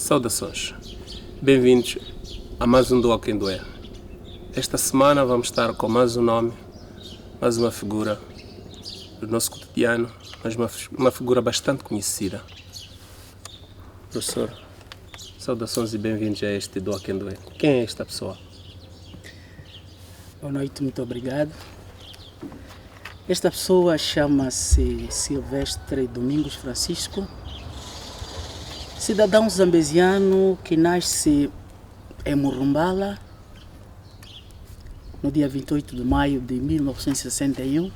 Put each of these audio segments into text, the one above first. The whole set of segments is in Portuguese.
Saudações, bem-vindos a mais um Do Ao Quem Doer. Esta semana vamos estar com mais um nome, mais uma figura do nosso cotidiano, mas uma figura bastante conhecida. Professor, saudações e bem-vindos a este Do Ao Quem Doer. Quem é esta pessoa? Boa noite, muito obrigado. Esta pessoa chama-se Silvestre Domingos Francisco, cidadão zambesiano que nasce em Murumbala no dia 28 de maio de 1961.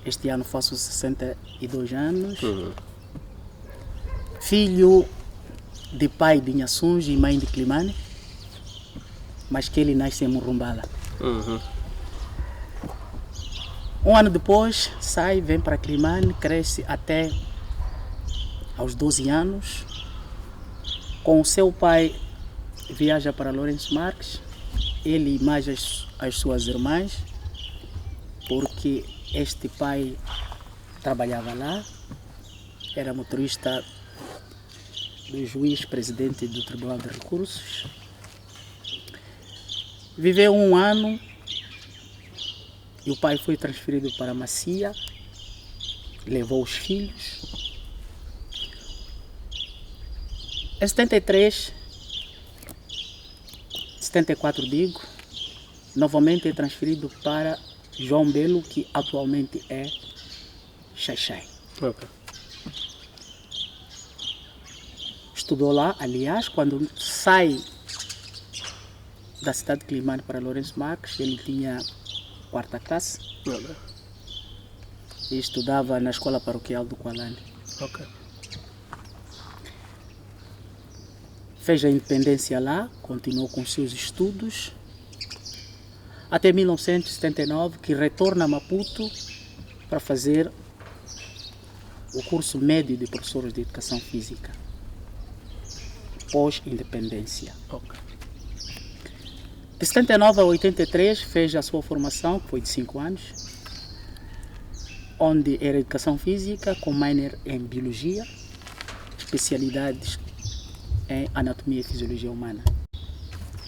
Este ano faço 62 anos. Filho de pai de Nhaçunji e mãe de Climane, mas que ele nasce em Murumbala. Um ano depois, sai, vem para Climane, cresce até aos 12 anos. Com o seu pai, viaja para Lourenço Marques, ele e mais as suas irmãs, porque este pai trabalhava lá, era motorista do juiz presidente do Tribunal de Recursos. Viveu um ano e o pai foi transferido para Macia, levou os filhos. Em 74 digo, novamente é transferido para João Belo, que atualmente é Xai-Xai. Okay. Estudou lá, aliás, quando sai da cidade de Climane para Lourenço Marques, ele tinha quarta classe e estudava na escola paroquial do Qualane. Okay. Fez a independência lá, continuou com seus estudos, até 1979, que retorna a Maputo para fazer o curso médio de professores de educação física, pós-independência. Okay. De 79 a 83 fez a sua formação, que foi de 5 anos, onde era educação física, com minor em biologia, especialidades em anatomia e fisiologia humana.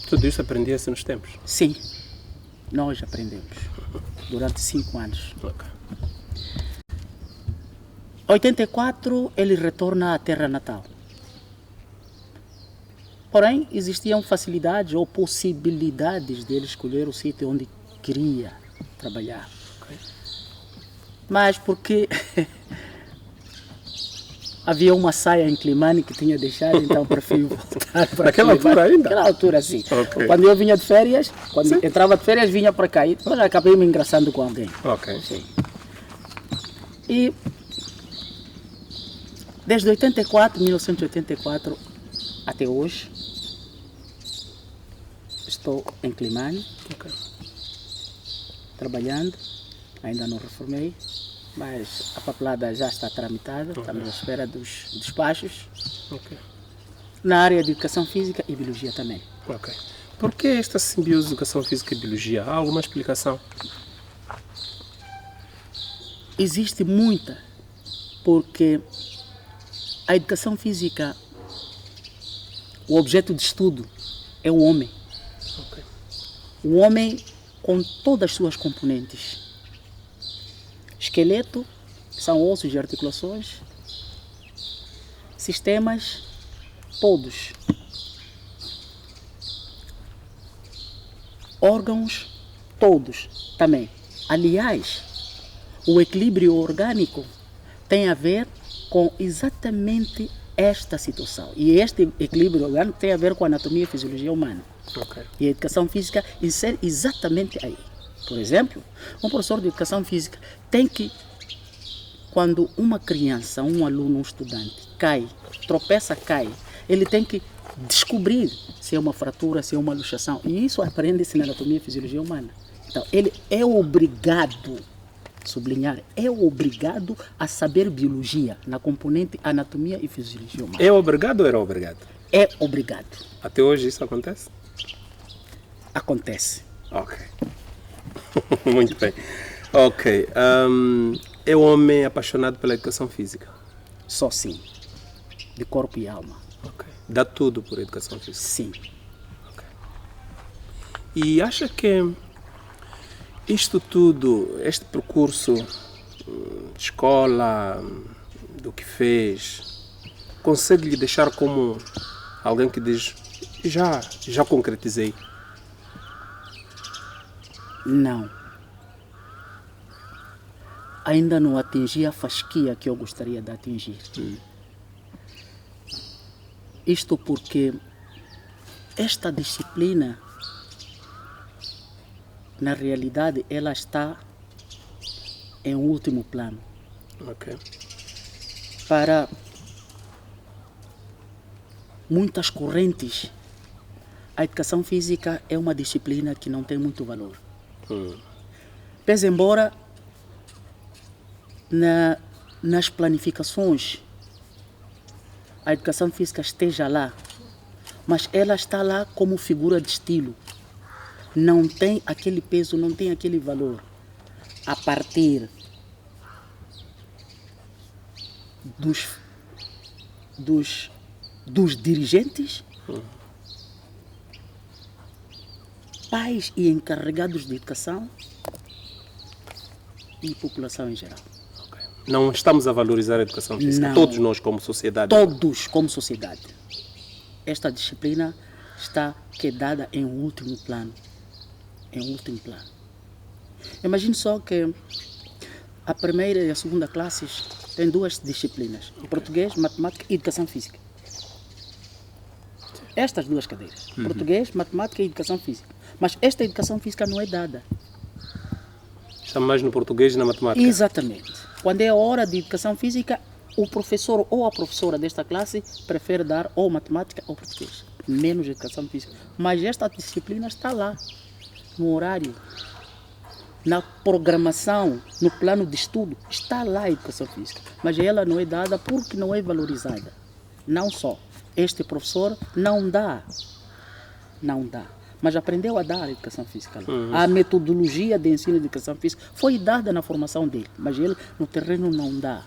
Tudo isso aprendia-se nos tempos? Sim, nós aprendemos durante 5 anos. Okay. Em 84 ele retorna à terra natal. Porém, existiam facilidades ou possibilidades dele escolher o sítio onde queria trabalhar. Okay. Mas porque havia uma saia em Climane que tinha deixado, então prefiro voltar para Naquela altura ainda? Naquela altura, sim. Okay. Quando eu vinha de férias, quando sim. entrava de férias, vinha para cá. E depois acabei me engraçando com alguém. Ok. Sim. E desde 1984 até hoje, estou em Climane, Okay. trabalhando, ainda não reformei, mas a papelada já está tramitada, estamos à espera dos despachos, Okay. na área de educação física e biologia também. Ok. Por que esta simbiose de educação física e biologia? Há alguma explicação? Existe muita, porque a educação física, o objeto de estudo é o homem. Okay. O homem com todas as suas componentes. Esqueleto, que são ossos e articulações, sistemas, todos. Órgãos, todos também. Aliás, o equilíbrio orgânico tem a ver com exatamente esta situação. E este equilíbrio orgânico tem a ver com a anatomia e fisiologia humana. Okay. E a educação física insere exatamente aí. Por exemplo, um professor de educação física tem que, quando uma criança, um aluno, um estudante cai, tropeça, cai, ele tem que descobrir se é uma fratura, se é uma luxação. E isso aprende-se na anatomia e fisiologia humana. Então, ele é obrigado, sublinhar, é obrigado a saber biologia na componente anatomia e fisiologia humana. É obrigado ou era obrigado? É obrigado. Até hoje isso acontece? Acontece. Ok. Muito bem. Ok. É um homem apaixonado pela educação física? Só sim. De corpo e alma. Ok. Dá tudo por educação física. Sim. E acha que isto tudo, este percurso de escola, do que fez, consegue lhe deixar como alguém que diz, já concretizei? Não. Ainda não atingi a fasquia que eu gostaria de atingir. Isto porque esta disciplina, na realidade, ela está em último plano. Ok. Para muitas correntes, a educação física é uma disciplina que não tem muito valor. Pese embora nas planificações a educação física esteja lá, mas ela está lá como figura de estilo. Não tem aquele peso, não tem aquele valor. A partir dos dirigentes, pais e encarregados de educação e população em geral. Ok. Não estamos a valorizar a educação física, Não. todos nós como sociedade. Todos como sociedade. Esta disciplina está quedada em último plano. Em último plano. Imagine só que a primeira e a segunda classes têm duas disciplinas: português, matemática e educação física. Estas duas cadeiras: português, matemática e educação física. Mas esta educação física não é dada. Está mais no português e na matemática. Exatamente. Quando é a hora de educação física, o professor ou a professora desta classe prefere dar ou matemática ou português, menos educação física. Mas esta disciplina está lá, no horário, na programação, no plano de estudo, está lá a educação física. Mas ela não é dada porque não é valorizada. Não só. Este professor não dá. Mas aprendeu a dar a educação física lá. A metodologia de ensino de educação física foi dada na formação dele, mas ele no terreno não dá.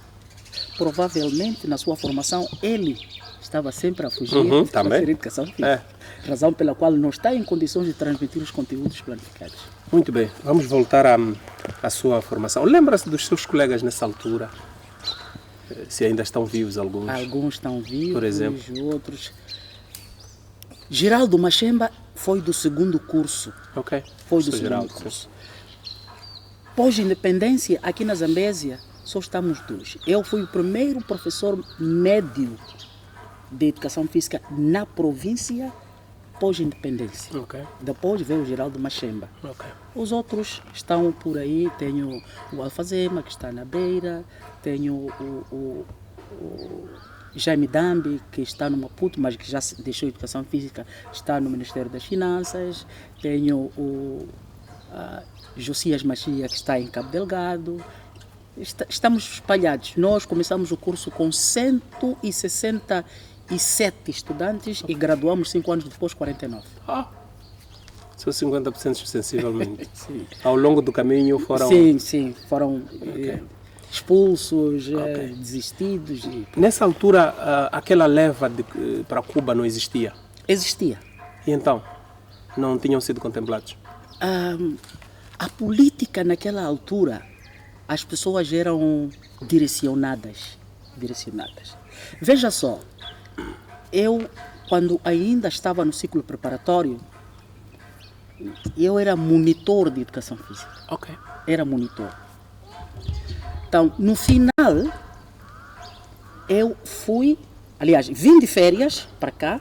Provavelmente na sua formação ele estava sempre a fugir de fazer educação física. Razão pela qual não está em condições de transmitir os conteúdos planificados. Muito bem, vamos voltar à sua formação. Lembra-se dos seus colegas nessa altura? Se ainda estão vivos alguns? Alguns estão vivos, por exemplo, outros... Geraldo Machemba foi do segundo curso. Ok. Foi do segundo curso. Pós-independência, aqui na Zambésia, só estamos dois. Eu fui o primeiro professor médio de educação física na província pós-independência. Ok. Depois veio o Geraldo Machemba. Ok. Os outros estão por aí. Tenho o Alfazema, que está na Beira. Tenho o Jaime Dambi, que está no Maputo, mas que já deixou a educação física, está no Ministério das Finanças. Tenho o Josias Machia, que está em Cabo Delgado. Estamos espalhados. Nós começamos o curso com 167 estudantes e graduamos 5 anos depois 49. São 50% sensivelmente. Sim. Ao longo do caminho foram... Sim, foram expulsos, desistidos. Nessa altura, aquela leva para Cuba não existia? Existia. E então, não tinham sido contemplados? A política naquela altura, as pessoas eram direcionadas. Veja só, eu, quando ainda estava no ciclo preparatório, eu era monitor de educação física. Ok. Era monitor. Então, no final, eu fui, aliás, vim de férias para cá,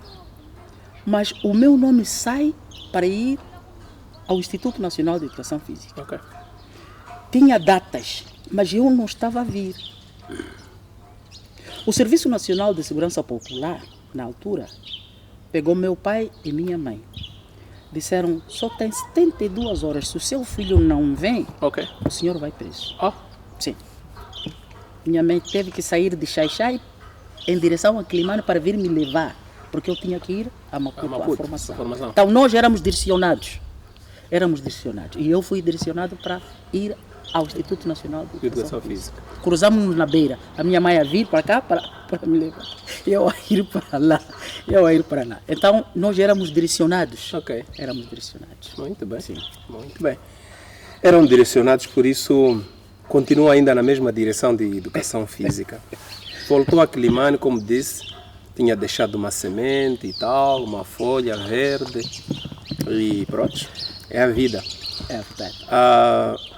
mas o meu nome sai para ir ao Instituto Nacional de Educação Física. Ok. Tinha datas, mas eu não estava a vir. O Serviço Nacional de Segurança Popular, na altura, pegou meu pai e minha mãe. Disseram, só tem 72 horas, se o seu filho não vem, o senhor vai preso. Sim. Minha mãe teve que sair de Xai-Xai em direção a Climane para vir me levar, porque eu tinha que ir a Maputo, à formação. Então nós éramos direcionados. E eu fui direcionado para ir ao Instituto Nacional de Educação Física. Cruzamos na Beira. A minha mãe a vir para cá para me levar. Eu a ir para lá. Eu a ir para lá. Então, nós éramos direcionados. Ok. Éramos direcionados. Muito bem. Sim. Muito bem. Eram direcionados, por isso continua ainda na mesma direção de educação física. Voltou a Quilimane, como disse, tinha deixado uma semente e tal, uma folha verde e pronto, é a vida. É verdade.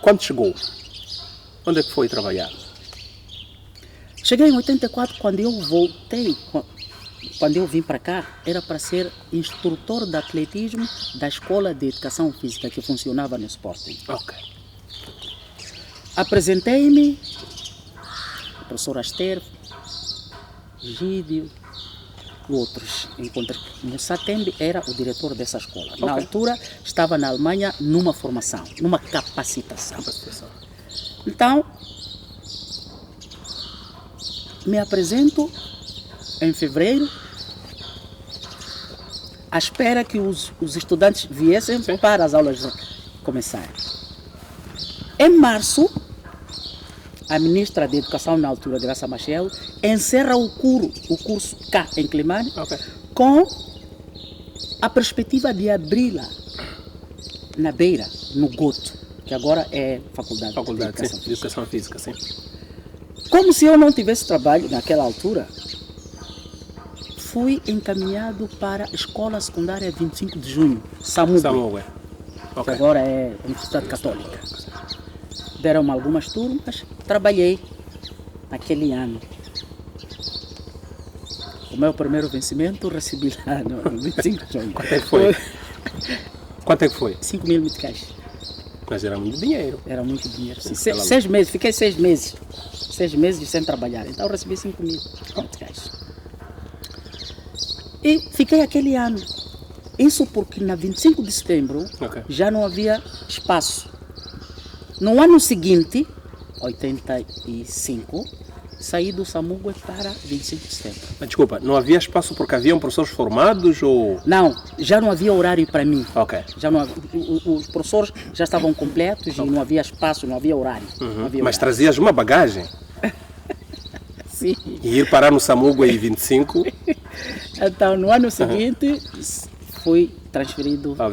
Quando chegou? Onde é que foi trabalhar? Cheguei em 84, quando eu voltei, quando eu vim para cá, era para ser instrutor de atletismo da Escola de Educação Física que funcionava no Sporting. Ok. Apresentei-me, o professor Aster, Gídio e outros. Encontrei. Moussa Tembe era o diretor dessa escola. Na altura, estava na Alemanha numa formação, numa capacitação. Então, me apresento em fevereiro, à espera que os estudantes viessem para as aulas começarem. Em março, a ministra de Educação na altura, Graça Machel, encerra o curso cá em Quilimane, com a perspectiva de abri-la na Beira, no Goto, que agora é Faculdade de Educação Física. Sim. Como se eu não tivesse trabalho naquela altura, fui encaminhado para a Escola Secundária 25 de Junho, Samugue, que agora é Universidade Católica. Deram-me algumas turmas, trabalhei naquele ano. O meu primeiro vencimento recebi lá no 25 de Junho. Quanto é que foi? Quanto é que foi? 5 mil meticais. Mas era muito dinheiro. Era muito dinheiro. Sim. 6 meses, fiquei 6 meses. 6 meses sem trabalhar. Então eu recebi 5 mil meticais. E fiquei aquele ano. Isso porque na 25 de setembro já não havia espaço. No ano seguinte, 85, saí do Samugue para 25 de setembro. Mas, desculpa, não havia espaço porque haviam professores formados ou... Não, já não havia horário para mim. Ok. Já não havia, os professores já estavam completos e não havia espaço, não havia horário. Não havia Mas horário. trazias uma bagagem? Sim. E ir parar no Samugue em 25? Então, no ano seguinte, fui transferido para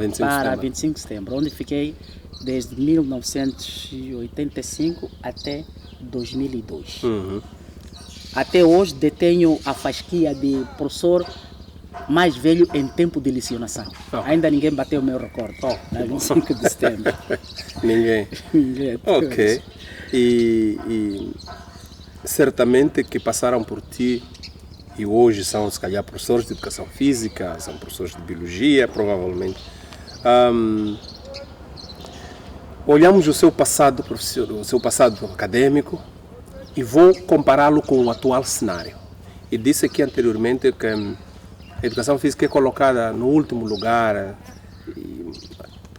25 de setembro, onde fiquei desde 1985 até 2002. Até hoje detenho a fasquia de professor mais velho em tempo de lecionação. Ainda ninguém bateu o meu recorde, na 25 de setembro. Ninguém. Ok. E certamente que passaram por ti e hoje são, se calhar, professores de educação física, são professores de biologia, provavelmente. Olhamos o seu passado profissional, o seu passado acadêmico e vou compará-lo com o atual cenário. E disse aqui anteriormente que a educação física é colocada no último lugar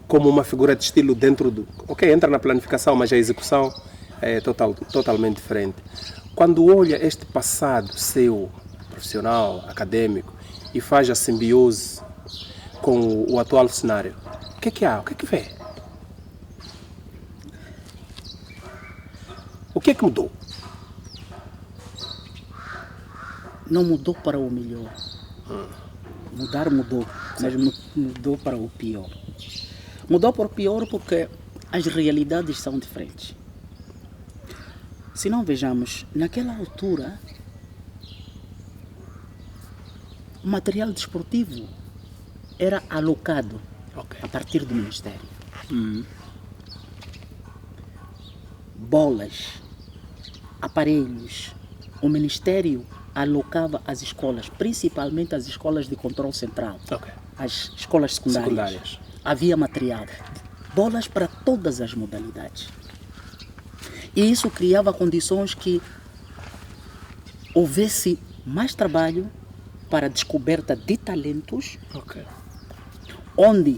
como uma figura de estilo dentro do... Ok, entra na planificação, mas a execução é totalmente diferente. Quando olha este passado seu, profissional, acadêmico, e faz a simbiose com o atual cenário, o que é que há? O que é que vê? O que é que mudou? Não mudou para o melhor. Mudar mudou, mas mudou para o pior. Mudou para o pior porque as realidades são diferentes. Se não vejamos, naquela altura, o material desportivo era alocado a partir do Ministério. Bolas, aparelhos, o Ministério alocava às escolas, principalmente as escolas de controle central, as escolas secundárias. Havia material, bolas para todas as modalidades. E isso criava condições que houvesse mais trabalho para a descoberta de talentos, onde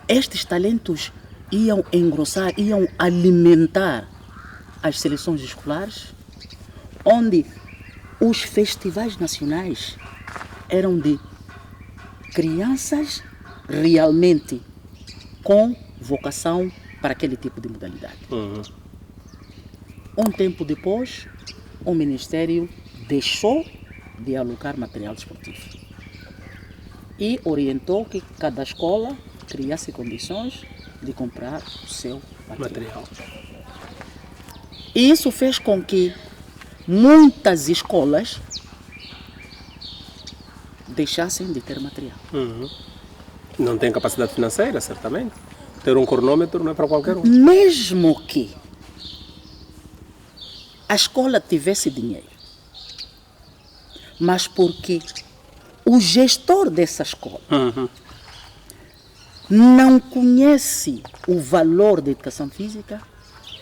estes talentos iam engrossar, iam alimentar as seleções escolares, onde os festivais nacionais eram de crianças realmente com vocação para aquele tipo de modalidade. Um tempo depois, o Ministério deixou de alocar material desportivo. e orientou que cada escola criasse condições de comprar o seu material. E isso fez com que muitas escolas deixassem de ter material. Não tem capacidade financeira, certamente. Ter um cronômetro não é para qualquer um. Mesmo que a escola tivesse dinheiro, mas porque o gestor dessa escola não conhece o valor da educação física,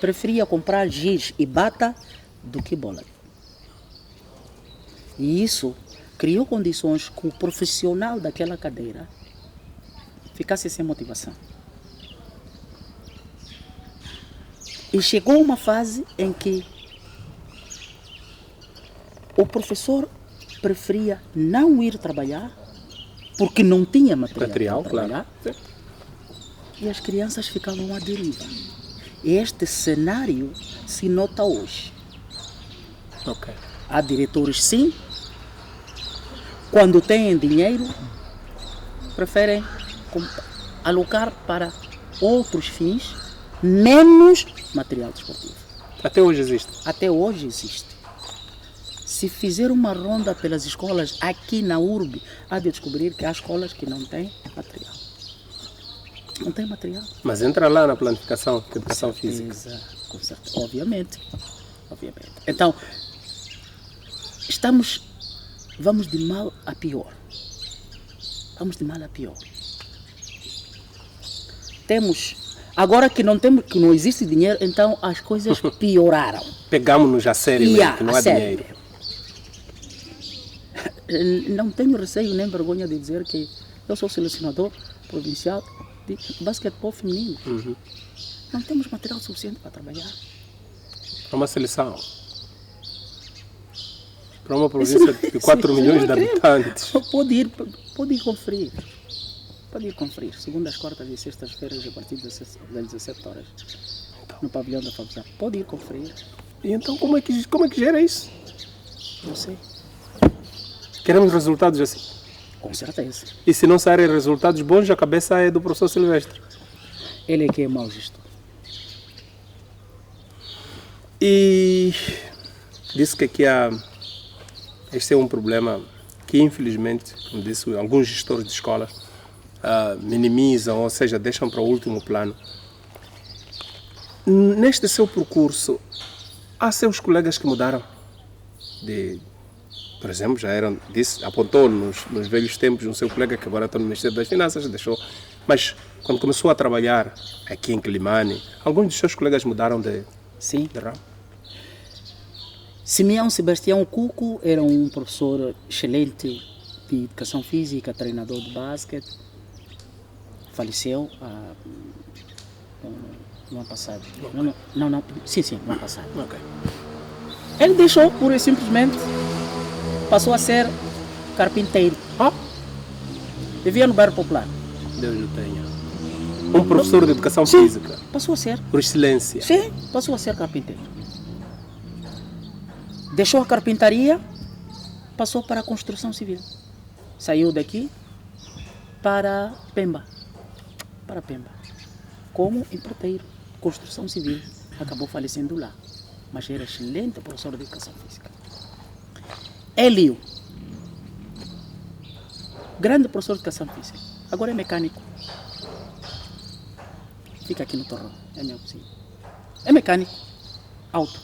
preferia comprar giz e bata do que bola. E isso criou condições que o profissional daquela cadeira ficasse sem motivação. E chegou uma fase em que o professor preferia não ir trabalhar porque não tinha material para trabalhar, claro. E as crianças ficavam à deriva. Este cenário se nota hoje. Ok. Há diretores, sim, quando têm dinheiro, preferem alocar para outros fins, menos material desportivo. Até hoje existe. Até hoje existe. Se fizer uma ronda pelas escolas aqui na urbe, há de descobrir que há escolas que não têm material. Não tem material. Mas entra lá na planificação de educação física. Com certeza. Obviamente. Então, vamos de mal a pior. Agora que não existe dinheiro, então as coisas pioraram. Pegamos-nos a sério, que não há dinheiro. Não tenho receio nem vergonha de dizer que eu sou selecionador provincial de basquetebol feminino. Não temos material suficiente para trabalhar. Para uma seleção. Para uma província de 4 milhões de habitantes. Pode ir conferir. Segundas, quartas e sextas-feiras, a partir das 17 horas. No pavilhão da FABSA. Pode ir conferir. E então como é que gera isso? Não sei. Queremos resultados assim. Com certeza. E se não saírem resultados bons, a cabeça é do professor Silvestre. Ele é que é mau gestor. E disse que aqui este é um problema que, infelizmente, como disse, alguns gestores de escolas minimizam, ou seja, deixam para o último plano. Neste seu percurso, há seus colegas que mudaram? Por exemplo, apontou nos velhos tempos um seu colega que agora está no Ministério das Finanças, deixou. Mas quando começou a trabalhar aqui em Quilimane, alguns dos seus colegas mudaram de ramo? Simeão Sebastião Cuco era um professor excelente de educação física, treinador de basquete. Faleceu no ano passado. Não. Sim, no ano passado. Okay. Ele deixou, pura e simplesmente, passou a ser carpinteiro. Vivia no bairro Popular. Deus o tenha. Um professor de educação física. Passou a ser. Por excelência. Sim, passou a ser carpinteiro. Deixou a carpintaria, passou para a construção civil. Saiu daqui para Pemba. Como empreiteiro, construção civil. Acabou falecendo lá. Mas era excelente professor de educação física. Hélio, grande professor de educação física. Agora é mecânico. Fica aqui no Torrão, é meu vizinho. É mecânico, auto.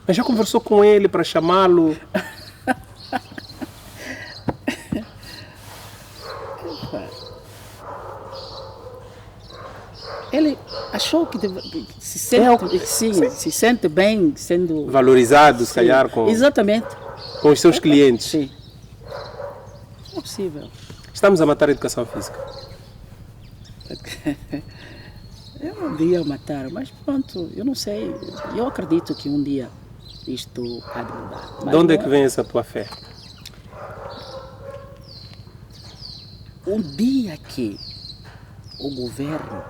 Mas já conversou com ele para chamá-lo? Ele achou que se sente bem sendo valorizado, se calhar, com os seus clientes. Sim. É possível. Estamos a matar a educação física. Eu não ia matar, mas pronto, eu não sei. Eu acredito que um dia isto há de mudar. De onde é que vem essa tua fé? Um dia que o governo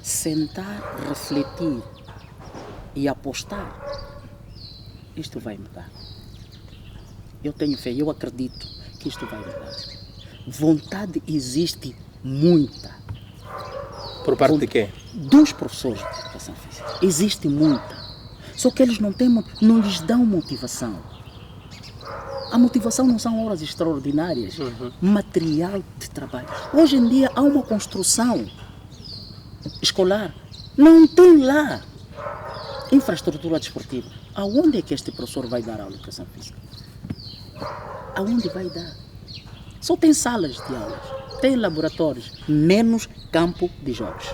sentar, refletir e apostar, isto vai mudar. eu tenho fé, eu acredito que isto vai mudar. Vontade existe muita. Por parte de quem? Dos professores de educação física. Existe muita. Só que eles não lhes dão motivação. A motivação não são horas extraordinárias, material de trabalho. Hoje em dia há uma construção escolar. Não tem lá infraestrutura desportiva. Aonde é que este professor vai dar aula de educação física? Aonde vai dar? Só tem salas de aulas, tem laboratórios, menos campo de jogos.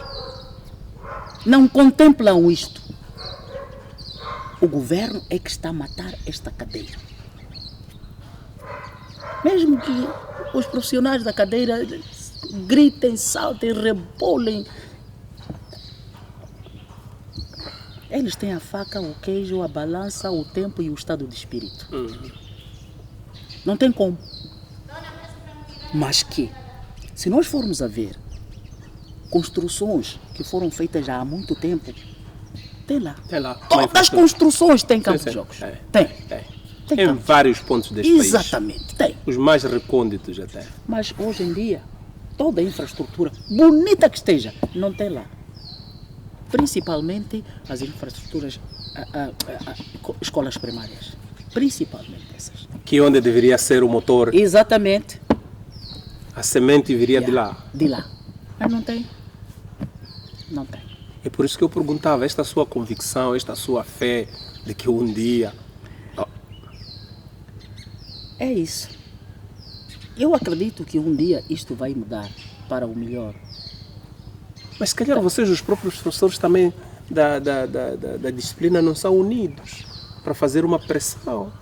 Não contemplam isto. O governo é que está a matar esta cadeira. Mesmo que os profissionais da cadeira gritem, saltem, rebolem, eles têm a faca, o queijo, a balança, o tempo e o estado de espírito. Não tem como. Mas que, se nós formos a ver construções que foram feitas já há muito tempo, tem lá. Tem lá. Todas as construções têm campo de jogos. Tem. Tem Em campo. vários pontos deste país. Exatamente, tem. Os mais recônditos até. Mas hoje em dia, toda a infraestrutura, bonita que esteja, não tem lá. Principalmente as infraestruturas, escolas primárias. Principalmente essas. Que é onde deveria ser o motor. Exatamente. A semente viria de lá. De lá. Mas não tem. Não tem. É por isso que eu perguntava, esta sua convicção, esta sua fé de que um dia... É isso. Eu acredito que um dia isto vai mudar para o melhor. Mas se calhar vocês, os próprios professores também da disciplina, não são unidos para fazer uma pressão.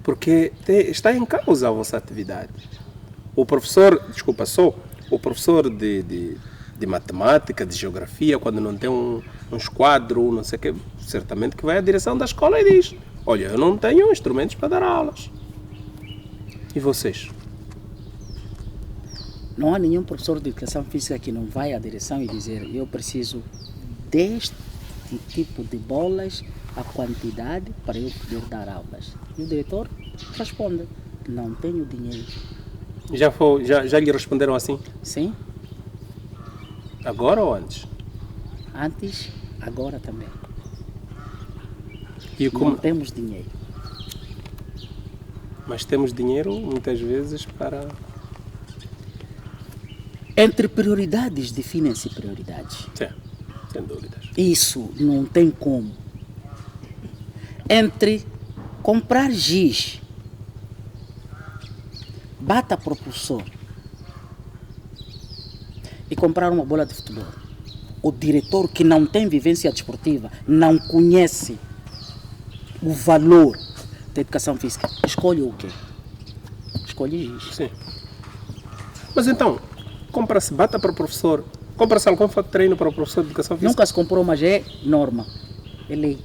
Porque está em causa a vossa atividade. O professor, o professor de matemática, de geografia, quando não tem um esquadro, não sei o quê, certamente que vai à direção da escola e diz: olha, eu não tenho instrumentos para dar aulas. E vocês? Não há nenhum professor de educação física que não vai à direção e dizer: eu preciso deste tipo de bolas, a quantidade para eu poder dar aulas. E o diretor responde: não tenho dinheiro. Já lhe responderam assim? Sim, Agora ou antes? antes, agora também. E como... Não temos dinheiro. Mas temos dinheiro muitas vezes para... Entre prioridades, definem-se prioridades. Sim, sem dúvidas. Isso não tem como. Entre comprar giz, bata propulsor e comprar uma bola de futebol. O diretor que não tem vivência desportiva, não conhece o valor da educação física, escolhe o quê? Escolhe giz. Sim. Mas então, compra-se bata para o professor, compra-se algum fato de treino para o professor de educação física? Nunca se comprou, mas é norma, é lei,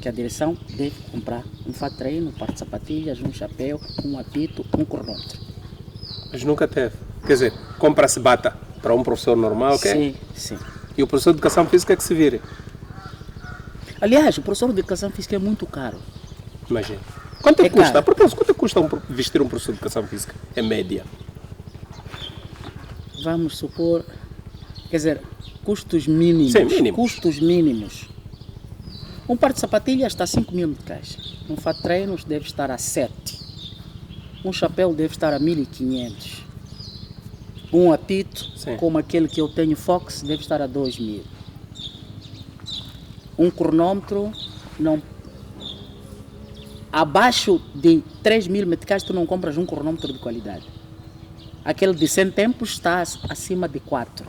que a direção deve comprar um fato de treino, um par de sapatilhas, um chapéu, um apito, um cronômetro. Mas nunca teve. Quer dizer, compra-se bata para um professor normal, ok? Sim, sim. E o professor de educação física é que se vire. Aliás, o professor de educação física é muito caro. Imagina. Quanto é É que custa? caro. Por acaso, quanto é que custa vestir um professor de educação física? Em média. Vamos supor, quer dizer, custos mínimos. Sim, mínimos. Custos mínimos. Um par de sapatilhas está a 5 mil meticais. Um fato de treinos deve estar a 7. Um chapéu deve estar a 1.500. Um apito, Sim. como aquele que eu tenho Fox, deve estar a 2.000. Um cronômetro, não... abaixo de 3.000 meticais tu não compras um cronômetro de qualidade. Aquele de 100 tempos está acima de 4.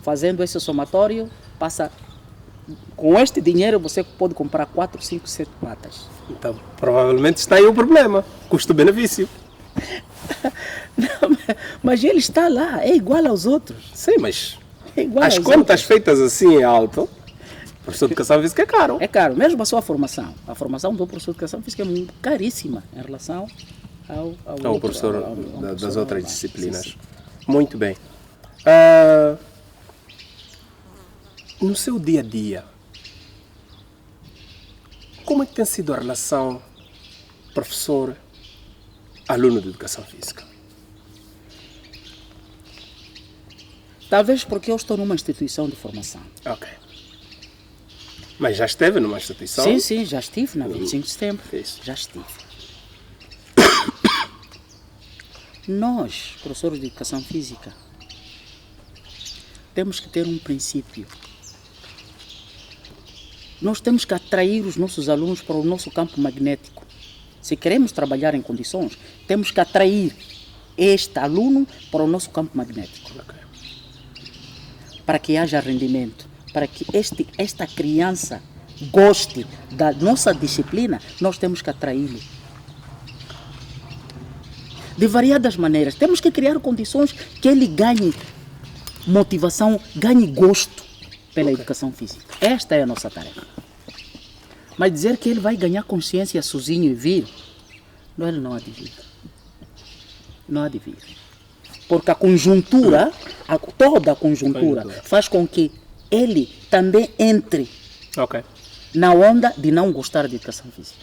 Fazendo esse somatório, passa... Com este dinheiro você pode comprar 4, 5, 7 batas. Então, provavelmente está aí o problema. Custo-benefício. Não, mas ele está lá, é igual aos outros. Sim, mas É igual as aos contas outros. feitas assim em alto, o professor de educação física é caro. É caro, mesmo a sua formação. A formação do professor de educação física é muito caríssima em relação ao Ao outro, professor ao das professor outras normal. disciplinas. Sim, sim. Muito bem. No seu dia a dia, como é que tem sido a relação professor-aluno de educação física? Talvez porque eu estou numa instituição de formação. Ok. Mas já esteve numa instituição? Sim, já estive na 25 de setembro. Isso. Já estive. Nós, professores de educação física, temos que ter um princípio. Nós temos que atrair os nossos alunos para o nosso campo magnético. Se queremos trabalhar em condições, temos que atrair este aluno para o nosso campo magnético. Ok. Para que haja rendimento, para que esta criança goste da nossa disciplina, nós temos que atraí-lo. De variadas maneiras. Temos que criar condições que ele ganhe motivação, ganhe gosto pela educação física. Esta é a nossa tarefa. Mas dizer que ele vai ganhar consciência sozinho e vir, ele não adivinha. Não adivinha. Porque a conjuntura, toda a conjuntura, faz com que ele também entre na onda de não gostar de educação física.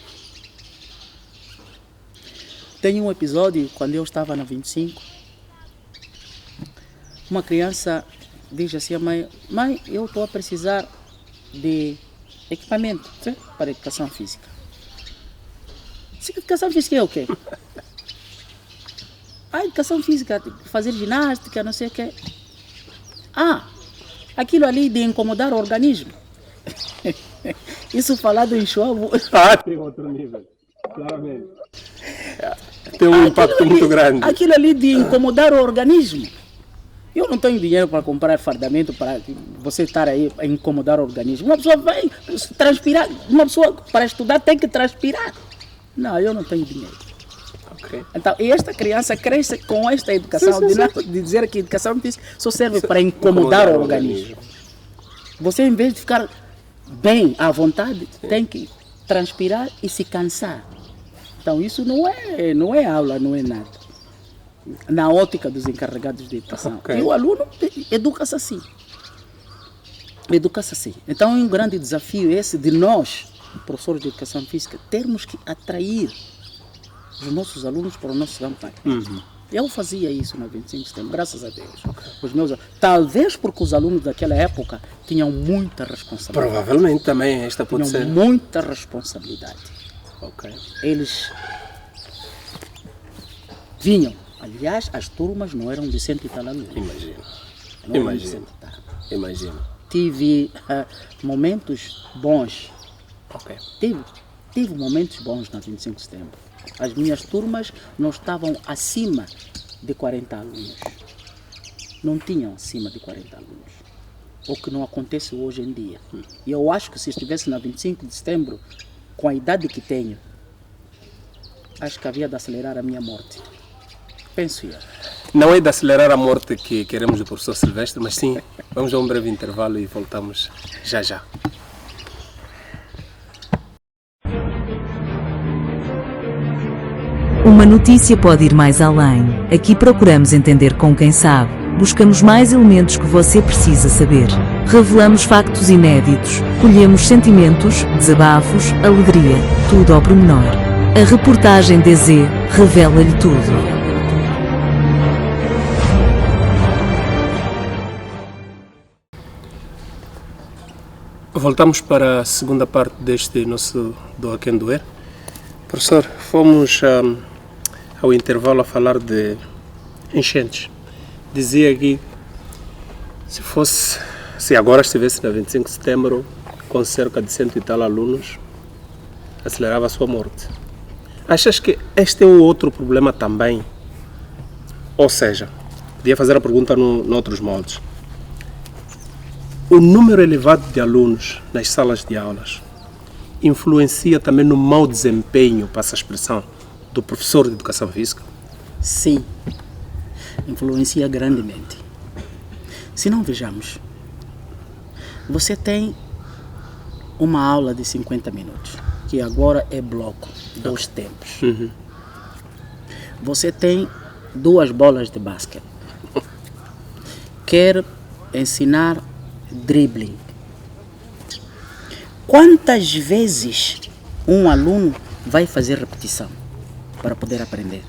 Tem um episódio, quando eu estava na 25, uma criança diz assim à mãe: mãe, eu estou a precisar de equipamento para educação física. Educação física é o quê? A educação física, fazer ginástica, não sei o quê. Aquilo ali de incomodar o organismo. Isso falado em Schwab. Tem outro nível, claramente. Tem um impacto muito grande. Aquilo ali de incomodar o organismo. Eu não tenho dinheiro para comprar fardamento para você estar aí a incomodar o organismo. Uma pessoa vai transpirar, uma pessoa para estudar tem que transpirar. Não, eu não tenho dinheiro. Okay. Então, e esta criança cresce com esta educação de dizer que a educação física só serve para incomodar o organismo. Você, em vez de ficar bem à vontade, tem que transpirar e se cansar. Então, isso não é aula, não é nada. Na ótica dos encarregados de educação. E o aluno educa-se assim. Educa-se assim. Então, é um grande desafio esse de nós, professores de educação física, termos que atrair os nossos alunos para o nosso campo. Eu fazia isso na 25 de setembro, graças a Deus. Os meus, talvez porque os alunos daquela época tinham muita responsabilidade. Provavelmente também esta pode ser. Muita responsabilidade. Eles vinham. Aliás, as turmas não eram de 100 e tal alunos. Imagino. Tive momentos bons. Tive momentos bons na 25 de setembro. As minhas turmas não estavam acima de 40 alunos. Não tinham acima de 40 alunos. O que não acontece hoje em dia. E eu acho que se estivesse na 25 de setembro, com a idade que tenho, acho que havia de acelerar a minha morte. Penso eu. Não é de acelerar a morte que queremos do professor Silvestre, mas sim, vamos a um breve intervalo e voltamos já já. Uma notícia pode ir mais além. Aqui procuramos entender com quem sabe. Buscamos mais elementos que você precisa saber. Revelamos factos inéditos. Colhemos sentimentos, desabafos, alegria. Tudo ao pormenor. A reportagem DZ revela-lhe tudo. Voltamos para a segunda parte deste nosso Doa Quem Doer. Professor, fomos ao intervalo a falar de enchentes. Dizia aqui, se agora estivesse na 25 de setembro com cerca de 100 e tal alunos, acelerava a sua morte. Achas que este é um outro problema também? Ou seja, podia fazer a pergunta noutros modos. O número elevado de alunos nas salas de aulas influencia também no mau desempenho, passa a expressão, do professor de educação física? Sim, influencia grandemente. Se não, vejamos, você tem uma aula de 50 minutos, que agora é bloco, 2 tempos. Você tem 2 bolas de basquete. Quer ensinar dribbling. Quantas vezes um aluno vai fazer repetição para poder aprender.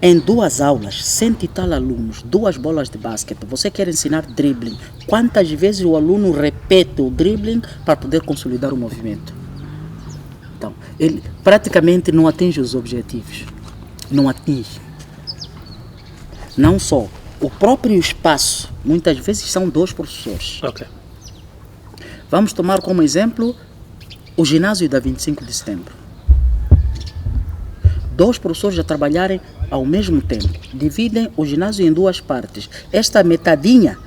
Em 2 aulas, 100 e tal alunos, 2 bolas de basquete, você quer ensinar dribbling. Quantas vezes o aluno repete o dribbling para poder consolidar o movimento? Então, ele praticamente não atinge os objetivos. Não atinge. Não só. O próprio espaço, muitas vezes são 2 professores. Ok. Vamos tomar como exemplo o ginásio da 25 de setembro. 2 professores a trabalharem ao mesmo tempo. Dividem o ginásio em 2 partes. Esta metadinha,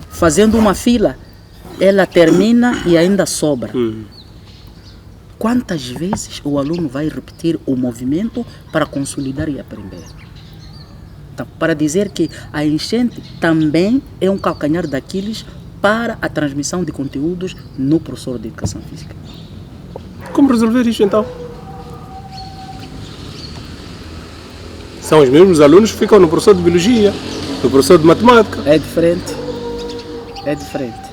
fazendo uma fila, ela termina e ainda sobra. Quantas vezes o aluno vai repetir o movimento para consolidar e aprender? Então, para dizer que a enchente também é um calcanhar daqueles para a transmissão de conteúdos no professor de educação física. Como resolver isto então? São os mesmos alunos que ficam no professor de biologia, no professor de matemática. É diferente. É diferente.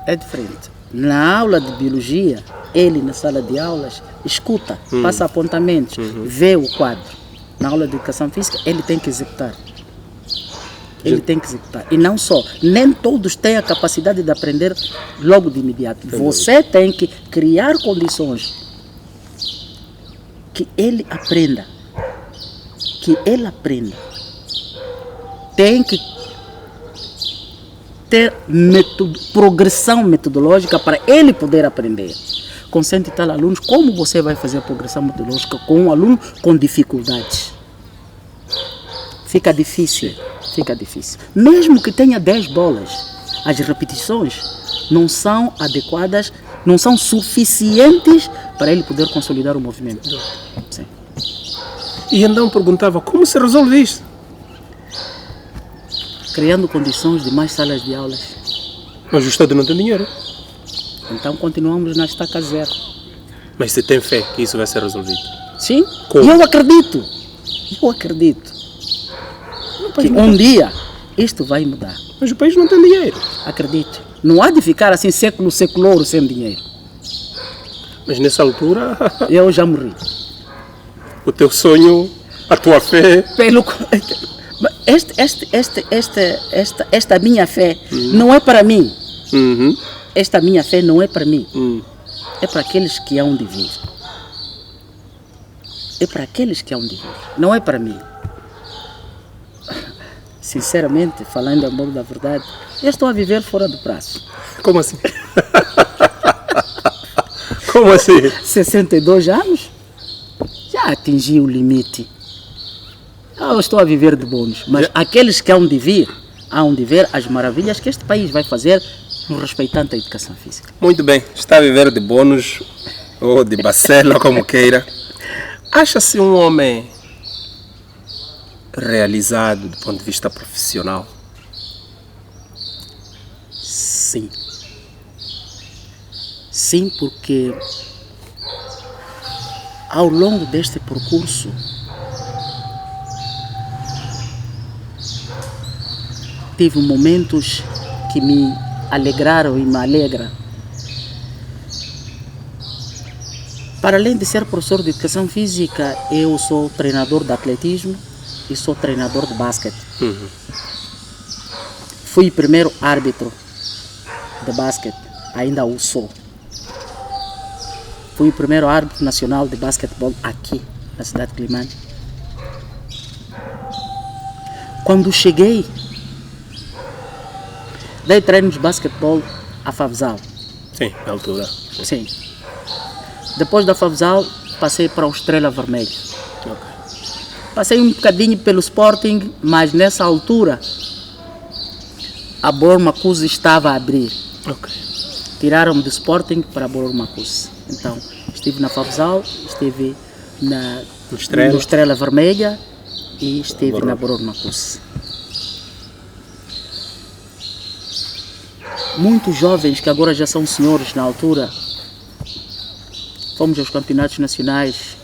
É diferente. Na aula de biologia, ele na sala de aulas escuta, passa apontamentos, vê o quadro. Na aula de educação física, ele tem que executar. Ele tem que executar. E não só, nem todos têm a capacidade de aprender logo de imediato. Você tem que criar condições que ele aprenda. Que ele aprenda. Tem que ter progressão metodológica para ele poder aprender. Com 100 e tal alunos, como você vai fazer a progressão metodológica com um aluno com dificuldades? Fica difícil. Fica difícil. Mesmo que tenha 10 bolas, as repetições não são adequadas, não são suficientes para ele poder consolidar o movimento. Sim. E então perguntava, como se resolve isto? Criando condições de mais salas de aulas. Mas o Estado não tem dinheiro. Então continuamos na estaca 0. Mas você tem fé que isso vai ser resolvido? Sim, Como? eu acredito. Eu acredito que um dia isto vai mudar. Mas o país não tem dinheiro. Acredito. Não há de ficar assim século sem dinheiro. Mas nessa altura, Eu já morri. o teu sonho, a tua fé... Esta minha fé não é para mim. Uhum. Esta minha fé não é para mim. É para aqueles que hão de vir. É para aqueles que hão de vir. Não é para mim. Sinceramente, falando a modo da verdade, eu estou a viver fora do prazo. Como assim? Como assim? 62 anos? Já atingi o limite. Eu estou a viver de bônus. Mas aqueles que hão de ver as maravilhas que este país vai fazer no respeitante à educação física. Muito bem, está a viver de bônus ou de bacela, como queira. Acha-se um homem realizado do ponto de vista profissional? Sim. Sim, porque ao longo deste percurso tive momentos que me alegraram e me alegram. Para além de ser professor de educação física, eu sou treinador de atletismo e sou treinador de basquete. Fui primeiro árbitro de basquete, ainda o sou. Fui o primeiro árbitro nacional de basquetebol aqui, na cidade de Climane. Quando cheguei, dei treinos de basquetebol à Favzal. Sim, na altura. Sim. Depois da Favzal, passei para o Estrela Vermelha. Ok. Passei um bocadinho pelo Sporting, mas nessa altura a Bor Macuse estava a abrir. Ok. Tiraram-me do Sporting para Bor Macuse. Então, estive na Favzal, estive no Estrela Vermelha e estive na Bor Macuse. Muitos jovens que agora já são senhores na altura, fomos aos campeonatos nacionais,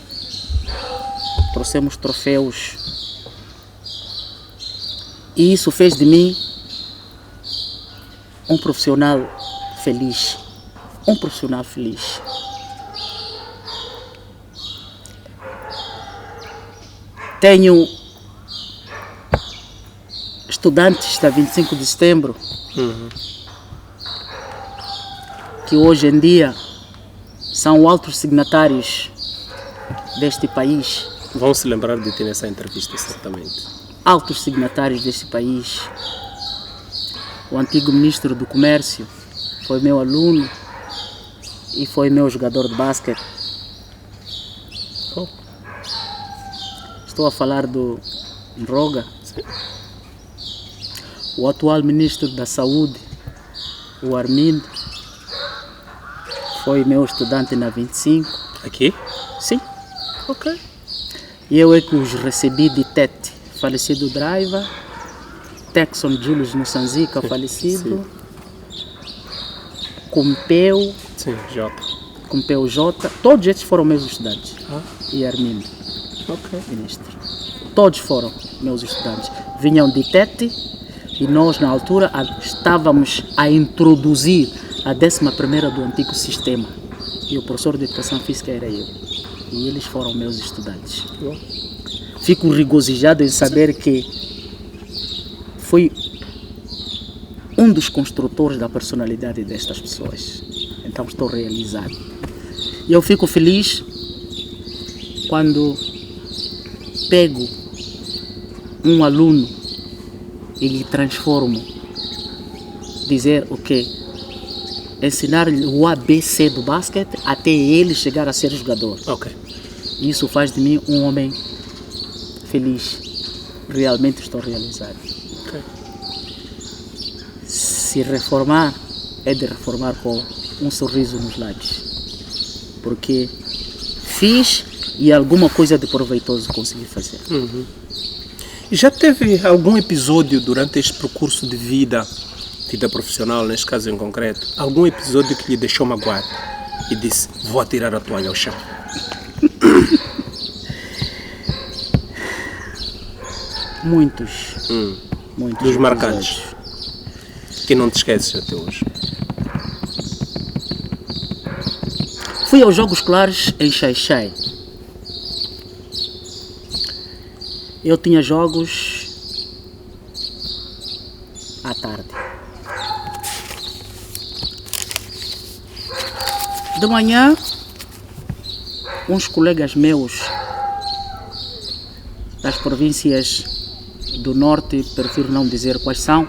trouxemos troféus e isso fez de mim um profissional feliz, um profissional feliz. Tenho estudantes da 25 de setembro que hoje em dia são altos signatários deste país. Vão se lembrar de ter essa entrevista, certamente. Altos signatários deste país. O antigo ministro do Comércio foi meu aluno e foi meu jogador de basquete. Oh. Estou a falar do Roga. Sim. O atual ministro da Saúde, o Armindo, foi meu estudante na 25. Aqui? Sim. Ok. E eu é que os recebi de Tete, falecido Driver, Texon Julius Mussanzica, falecido, Compeu, Sim, Jota. Compeu J, todos estes foram meus estudantes. Ah. E Armindo, Ok. ministro. Todos foram meus estudantes. Vinham de Tete e nós, na altura, estávamos a introduzir a 11ª do antigo sistema. E o professor de Educação Física era eu. E eles foram meus estudantes. Bom. Fico regozijado em saber que fui um dos construtores da personalidade destas pessoas. Então estou realizado. E eu fico feliz quando pego um aluno e lhe transformo. Dizer o quê? Ensinar-lhe o ABC do basquete até ele chegar a ser jogador. Ok. Isso faz de mim um homem feliz. Realmente estou realizado. Ok. Se reformar, é de reformar com um sorriso nos lábios. Porque fiz e alguma coisa de proveitoso consegui fazer. E já teve algum episódio durante este percurso de vida profissional, neste caso em concreto, algum episódio que lhe deixou magoado e disse, vou atirar a toalha ao chão? Muitos. Muitos. Dos marcantes. episódios. Que não te esqueces até hoje. Fui aos Jogos Claros em Xai-Xai. Eu tinha jogos à tarde. De manhã, uns colegas meus das províncias do norte, prefiro não dizer quais são,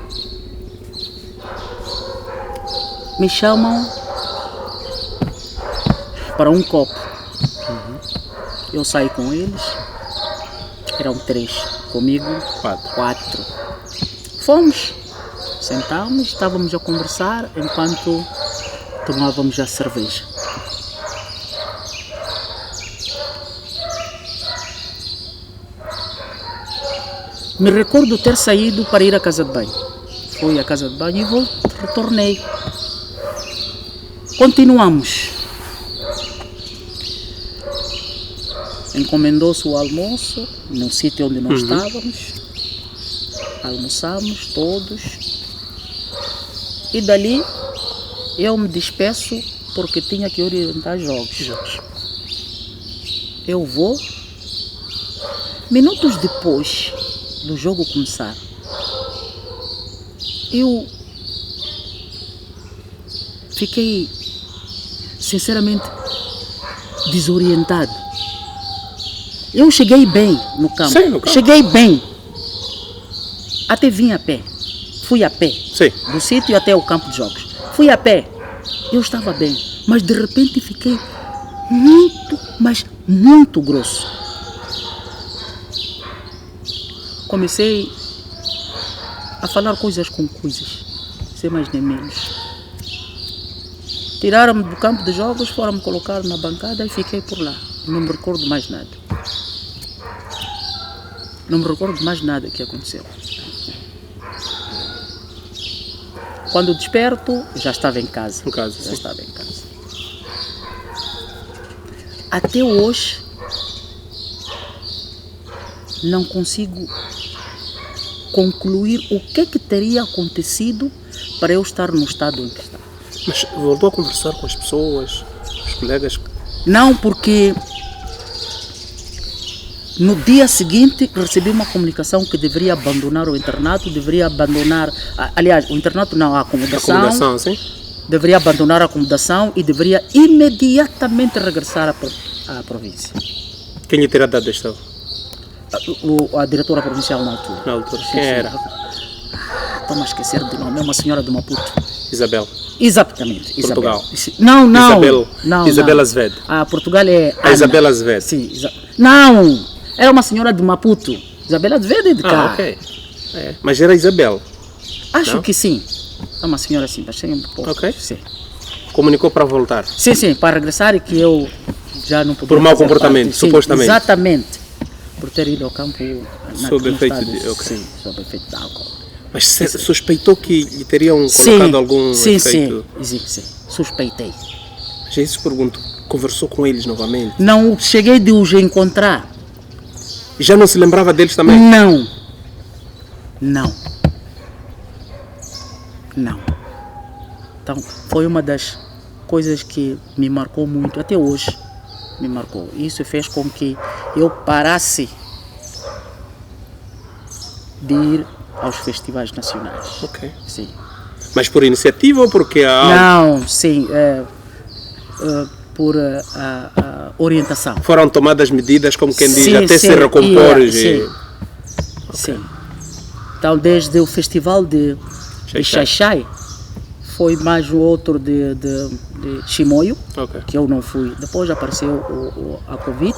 me chamam para um copo. Eu saí com eles, eram 3, comigo 4. Fomos, sentámos, estávamos a conversar enquanto tomávamos a cerveja. Me recordo ter saído para ir à casa de banho. Fui à casa de banho e retornei. Continuamos. Encomendou-se o almoço no sítio onde nós estávamos. Almoçamos todos. E dali eu me despeço porque tinha que orientar jogos. Eu vou. Minutos depois do jogo começar, eu fiquei sinceramente desorientado. Eu cheguei bem no campo. Sim, no campo. Cheguei bem. Até vim a pé. Fui a pé. Sim. Do sítio até o campo de jogos. Fui a pé. Eu estava bem. Mas de repente fiquei muito, mas muito grosso. Comecei a falar coisas com coisas. Sem mais nem menos. Tiraram-me do campo de jogos, foram-me colocar na bancada e fiquei por lá. Não me recordo mais nada. Não me recordo mais nada que aconteceu. Quando desperto, já estava em casa. Em casa, Já sim. estava em casa. Até hoje, não consigo concluir o que teria acontecido para eu estar no estado em que estava. Mas voltou a conversar com as pessoas, os colegas? Não, porque no dia seguinte recebi uma comunicação que deveria abandonar o internato, deveria abandonar, aliás, o internato não, a acomodação. Acomodação, sim? Deveria abandonar a acomodação e deveria imediatamente regressar à província. Quem lhe terá dado esta? A diretora provincial na altura. Na altura. Sim, Quem sim. era? Estou-me a esquecer do nome, é uma senhora de Maputo. Isabel. Exatamente, Portugal. Isabel. Não. Isabel, Não, Isabel não. Azevedo. Portugal é A Isabel Azevedo. Sim, não, era uma senhora de Maputo. Isabel Azevedo é de cá. Ok. É. Mas era Isabel. Acho Não? que sim. É uma senhora assim, bastante um pouco. Ok. Sim. Comunicou para voltar. Sim, para regressar e que eu já não podia Por mau fazer comportamento, parte. Sim, supostamente. Exatamente. Por ter ido ao campo Sob num efeito estado- de- ok. Sim, sob efeito de álcool. Mas suspeitou que lhe teriam colocado algum sim, efeito? sim. Suspeitei. Já isso pergunto. Conversou com eles novamente? Não cheguei de os encontrar. E já não se lembrava deles também? Não. Então, foi uma das coisas que me marcou muito, até hoje me marcou. Isso fez com que eu parasse de ir aos festivais nacionais. Ok. Sim. Mas por iniciativa ou porque há... Não, sim, por a orientação. foram tomadas medidas, como quem diz, Sim, até sim, se recompor? sim. Sim. Então, desde o festival de Xaixai, foi mais o outro de Chimoio, Ok. que eu não fui. Depois apareceu a Covid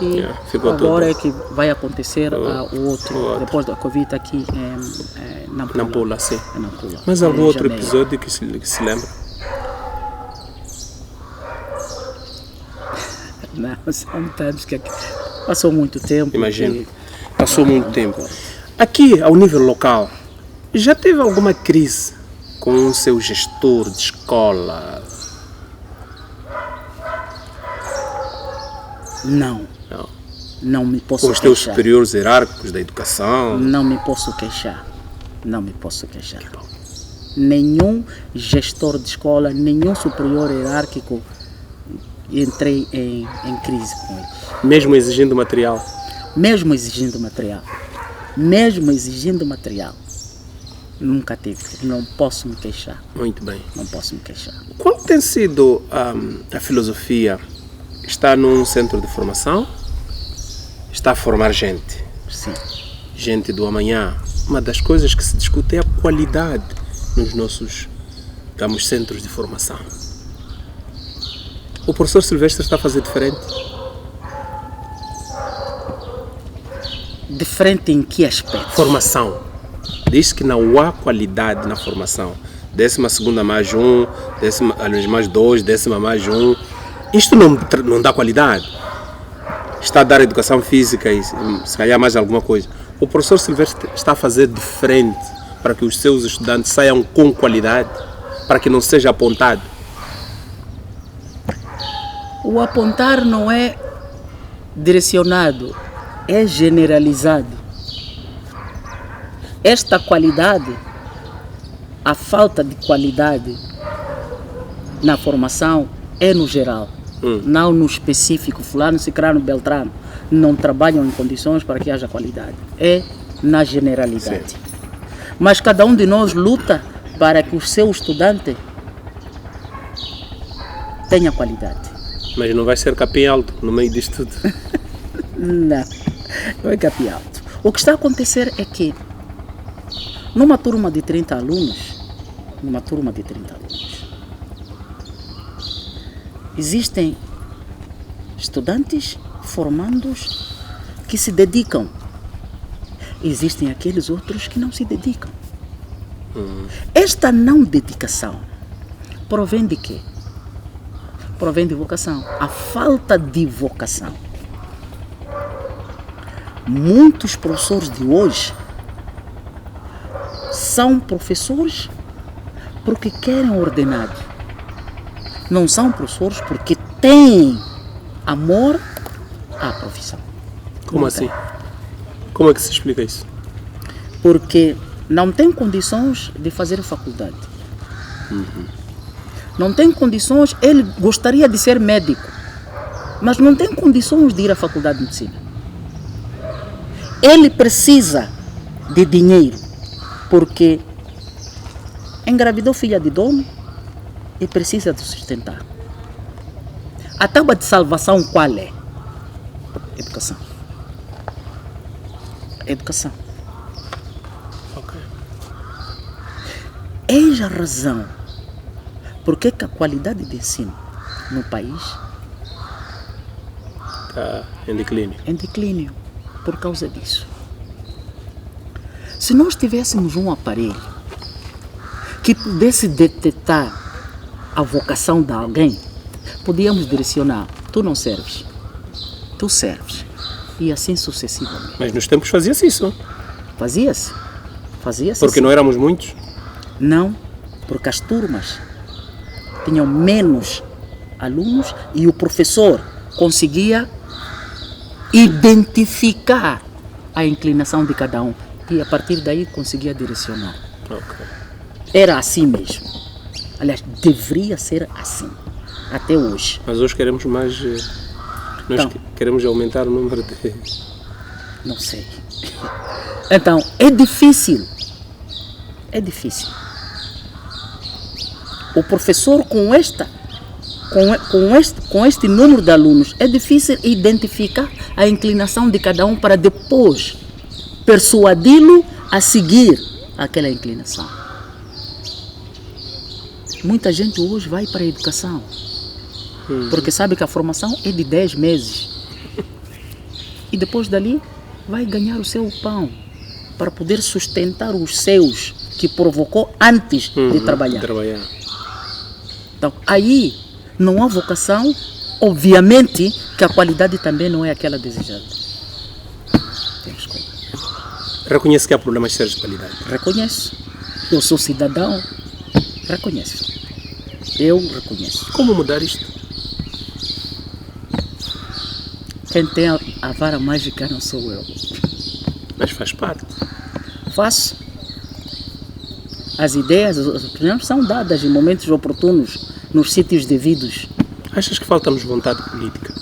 e ficou agora tudo. é que vai acontecer o outro, o outro. depois da Covid aqui em Nampula. Nampula, sim. Em Nampula, Mas em algum outro janeiro. episódio que se lembra? Não, são tantos que passou muito tempo. Imagino. que- Passou muito tempo. Aqui, ao nível local, já teve alguma crise com o seu gestor de escola? Não, Não. não me posso Com os teus queixar. superiores hierárquicos da educação? Não me posso queixar. Não me posso queixar. Nenhum gestor de escola, nenhum superior hierárquico entrei em crise com eles. Mesmo exigindo material? Mesmo exigindo material. Nunca tive. Não posso me queixar. Muito bem. Não posso me queixar. Qual tem sido a filosofia? Está num centro de formação? Está a formar gente? Sim. Gente do amanhã. Uma das coisas que se discute é a qualidade nos nossos, digamos, centros de formação. O professor Silvestre está a fazer diferente? Diferente em que aspecto? Formação. Diz que não há qualidade na formação. 12ª mais um, décima mais dois, 10ª mais um. Isto não dá qualidade. Está a dar educação física e se calhar mais alguma coisa. O professor Silvestre está a fazer diferente para que os seus estudantes saiam com qualidade, para que não seja apontado. O apontar não é direcionado, é generalizado. Esta qualidade, a falta de qualidade na formação é no geral, não no específico. Fulano, Cicrano, Beltrano não trabalham em condições para que haja qualidade. É na generalidade. Sim. Mas cada um de nós luta para que o seu estudante tenha qualidade. Mas não vai ser capim alto no meio disto tudo. Não é capim alto. O que está a acontecer é que numa turma de 30 alunos, existem estudantes formandos que se dedicam. Existem aqueles outros que não se dedicam. Esta não dedicação provém de quê? Provém de vocação. A falta de vocação. Muitos professores de hoje são professores porque querem ordenado. Não são professores porque têm amor à profissão. Como Não assim? tem. Como é que se explica isso? Porque não têm condições de fazer faculdade. não tem condições, ele gostaria de ser médico, mas não tem condições de ir à faculdade de medicina. Ele precisa de dinheiro, porque engravidou filha de dono e precisa de sustentar. A tábua de salvação qual é? Educação. Educação. Ok. Eis a razão porque que a qualidade de ensino no país Está em declínio. é em declínio por causa disso. Se nós tivéssemos um aparelho que pudesse detectar a vocação de alguém, podíamos direcionar: tu não serves, tu serves, e assim sucessivamente. Mas nos tempos fazia-se isso. Fazia-se. Fazia-se. Porque não éramos muitos. Não, porque as turmas tinham menos alunos e o professor conseguia identificar a inclinação de cada um e a partir daí conseguia direcionar. Ok. Era assim mesmo. Aliás, deveria ser assim, até hoje. Mas hoje queremos mais... Nós Então. queremos aumentar o número de... Não sei. Então, é difícil. É difícil. O professor com este número de alunos, é difícil identificar a inclinação de cada um para depois persuadi-lo a seguir aquela inclinação. Muita gente hoje vai para a educação, porque sabe que a formação é de 10 meses. E depois dali vai ganhar o seu pão para poder sustentar os seus que provocou antes de trabalhar. Então, aí não há vocação, obviamente que a qualidade também não é aquela desejada. Temos como. Reconhece que há problemas sérios de qualidade. Reconheço. Eu sou cidadão. Reconheço. Eu reconheço. Como mudar isto? Quem tem a vara mágica não sou eu. Mas faz parte. Faço. As ideias, as opiniões são dadas em momentos oportunos, nos sítios devidos. Achas que falta-nos vontade política?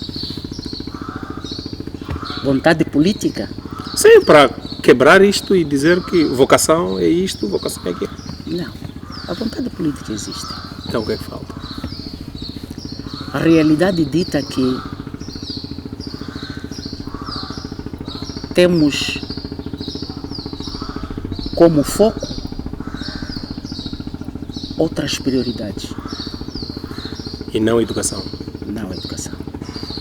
Vontade política? Sim, para quebrar isto e dizer que vocação é isto, vocação é aquilo. Não. A vontade política existe. Então o que é que falta? A realidade dita que temos como foco outras prioridades. E não a educação. Não a educação.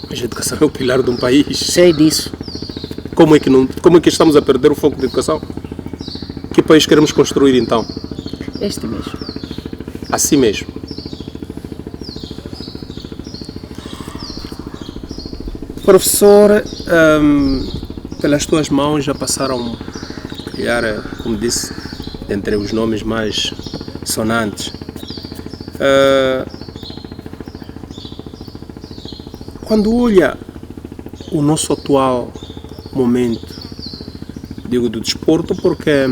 Mas a educação é o pilar de um país. Sei disso. Como é que estamos a perder o foco da educação? Que país queremos construir então? Este mesmo. Assim mesmo. Professor, pelas tuas mãos já passaram, como disse, entre os nomes mais sonantes. Quando olha o nosso atual momento, digo do desporto porque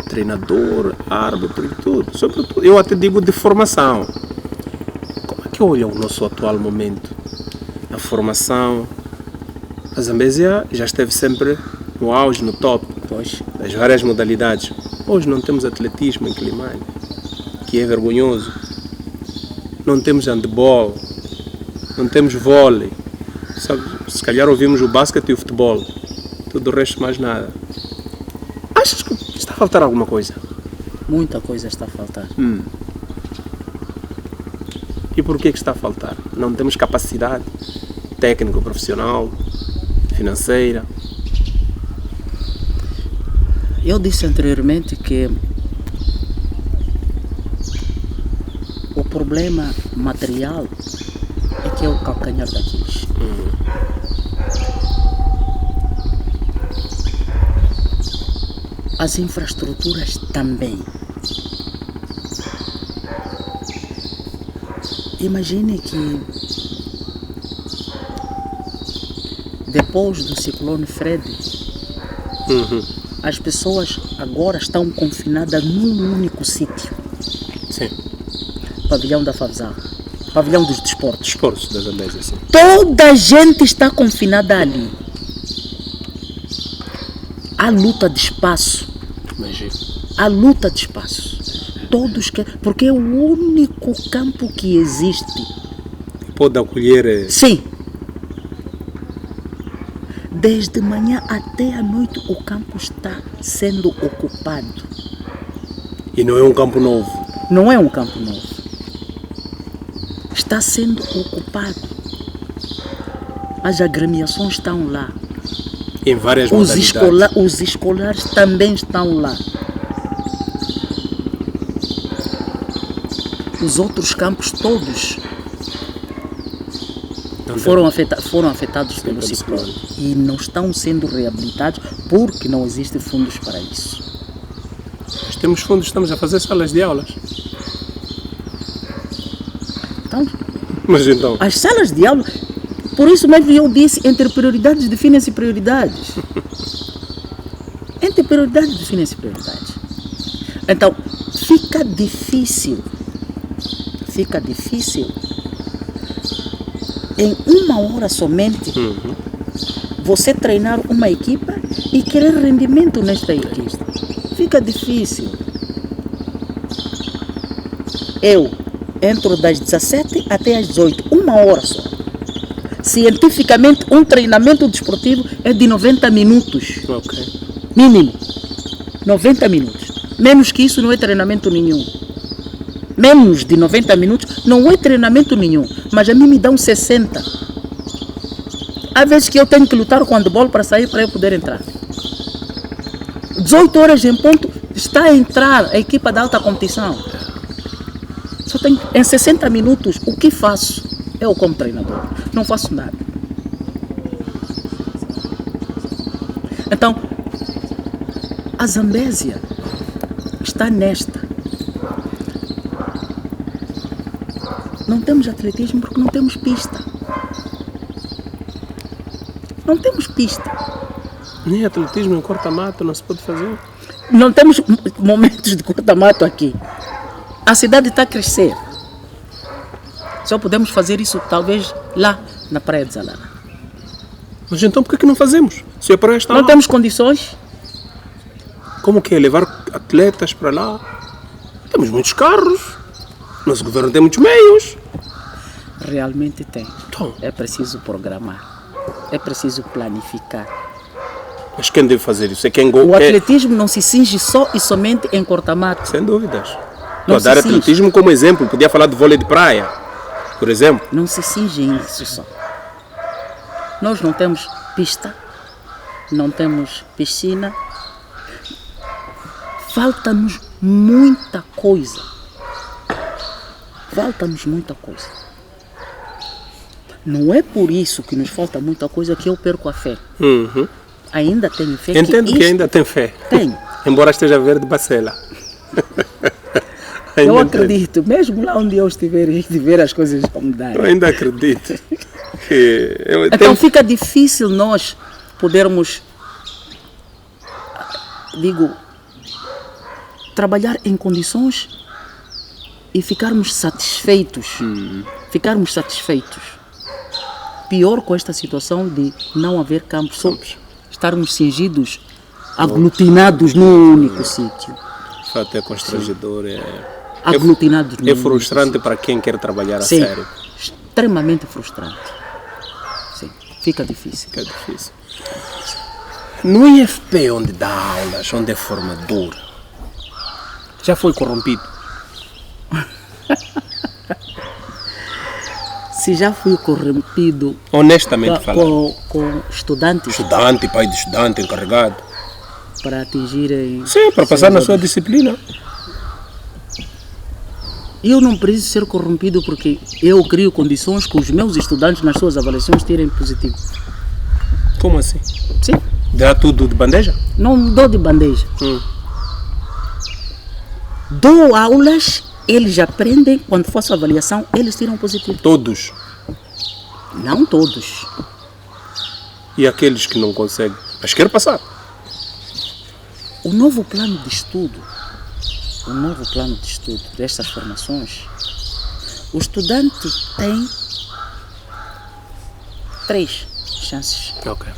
treinador, árbitro e tudo, sobretudo, eu até digo de formação. Como é que olha o nosso atual momento? A formação, a Zambésia já esteve sempre no auge, no top, Pois. das várias modalidades. Hoje não temos atletismo em Quilimane, que é vergonhoso. Não temos handebol, não temos vôlei. Se calhar ouvimos o basquete e o futebol. Tudo o resto mais nada. Achas que está a faltar alguma coisa? Muita coisa está a faltar. E por que está a faltar? Não temos capacidade técnica, profissional, financeira. Eu disse anteriormente que o problema material é que é o calcanhar daqueles. As infraestruturas também. Imagine que depois do ciclone Fred, as pessoas agora estão confinadas num único sítio. Sim. pavilhão da Favzal, pavilhão dos desportos. Desportos da Zambésia, sim. Toda a gente está confinada ali. Há luta de espaço. Imagina. Há luta de espaço. Todos querem, porque é o único campo que existe. Pode acolher. Sim. Desde manhã até à noite o campo está sendo ocupado. E não é um campo novo. Não é um campo novo. Está sendo ocupado. As agremiações estão lá. Em várias modalidades. Os escolares também estão lá. Os outros campos todos foram afetados pelo ciclone e não estão sendo reabilitados porque não existem fundos para isso. Nós temos fundos, estamos a fazer salas de aulas. Então, Mas então, as salas de aula, por isso mesmo eu disse, entre prioridades definem-se prioridades. Entre prioridades definem-se prioridades. Então, fica difícil em uma hora somente você treinar uma equipa e querer rendimento nesta equipe. Fica difícil. Eu entro das 17 até às 18, uma hora só. Cientificamente, um treinamento desportivo é de 90 minutos. ok. Mínimo. 90 minutos. Menos que isso não é treinamento nenhum. Menos de 90 minutos não é treinamento nenhum. Mas a mim me dão 60. Há vezes que eu tenho que lutar com o handball para sair para eu poder entrar. 18 horas em ponto está a entrar a equipa da alta competição. Só tenho, em 60 minutos, o que faço? Eu como treinador não faço nada. Então, a Zambésia está nesta. Não temos atletismo porque não temos pista. Não temos pista. Nem atletismo em corta-mato não se pode fazer. Não temos momentos de corta-mato aqui. A cidade está a crescer. Só podemos fazer isso talvez lá na Praia de Zalana. Mas então por que não fazemos? Se a praia está Não lá. temos condições. Como que é? Levar atletas para lá? Temos muitos carros. Nosso governo tem muitos meios. Realmente tem. Então, É preciso programar. É preciso planificar. mas quem deve fazer isso? É quem O atletismo não se cinge só e somente em corta-mato. Sem dúvidas. Não Estou a dar se cinge. atletismo como exemplo. Podia falar de vôlei de praia, por exemplo. Não se cinge em isso só. Nós não temos pista, não temos piscina. Falta-nos muita coisa. Falta-nos muita coisa. Não é por isso que nos falta muita coisa que eu perco a fé. Uhum. Ainda tenho fé. Entendo que ainda tem fé. Tenho. Embora esteja verde bacela. Eu acredito, mesmo lá onde eu estiver e ver as coisas mudarem. Eu ainda acredito. Então fica difícil nós podermos, trabalhar em condições e ficarmos satisfeitos. Ficarmos satisfeitos. Pior com esta situação de não haver campos, só estarmos cingidos, aglutinados num único sítio. De fato é constrangedor. Aglutinados num É único frustrante para quem quer trabalhar a Sim, sério. extremamente frustrante. Sim, fica difícil. Fica difícil. No IFP, onde dá aulas, onde é formador, já foi corrompido? Se já fui corrompido Honestamente falando. com estudantes Estudante, pai de estudante, encarregado. para atingirem... Sim, para passar na seus sua disciplina. Eu não preciso ser corrompido porque eu crio condições que os meus estudantes nas suas avaliações tirem positivo. Como assim? Sim, Dá tudo de bandeja? não dou de bandeja. Dou aulas, eles aprendem, quando for a avaliação, eles tiram positivo. Todos. Não todos. E aqueles que não conseguem? Mas quero passar. O novo plano de estudo destas formações O estudante tem 3 chances. Ok.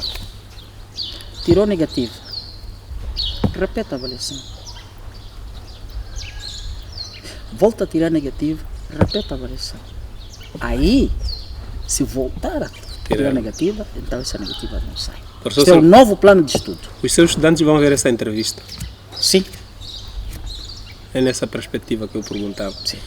Tirou negativo. Repete a avaliação. Volta a tirar negativo. Repete a avaliação. Aí, se voltar a tirar negativa, então essa negativa não sai. Este é um novo plano de estudo. Os seus estudantes vão ver essa entrevista? Sim. É nessa perspectiva que eu perguntava. Sim.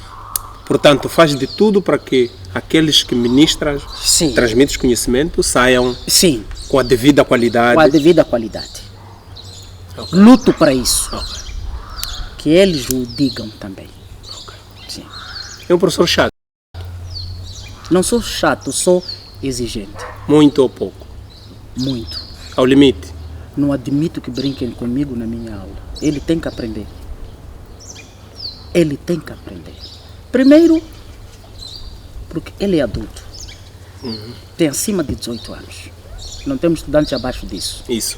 Portanto, faz de tudo para que aqueles que ministram, Sim. transmitem conhecimento, saiam Sim. com a devida qualidade. Com a devida qualidade. Ok. Luto para isso. Ok. Que eles o digam também. Ok. Sim. É um professor chato? Não sou chato, sou exigente. Muito ou pouco? Muito. Ao limite? Não admito que brinquem comigo na minha aula. Ele tem que aprender. Ele tem que aprender. Primeiro, porque ele é adulto. Tem acima de 18 anos. Não temos estudantes abaixo disso. Isso.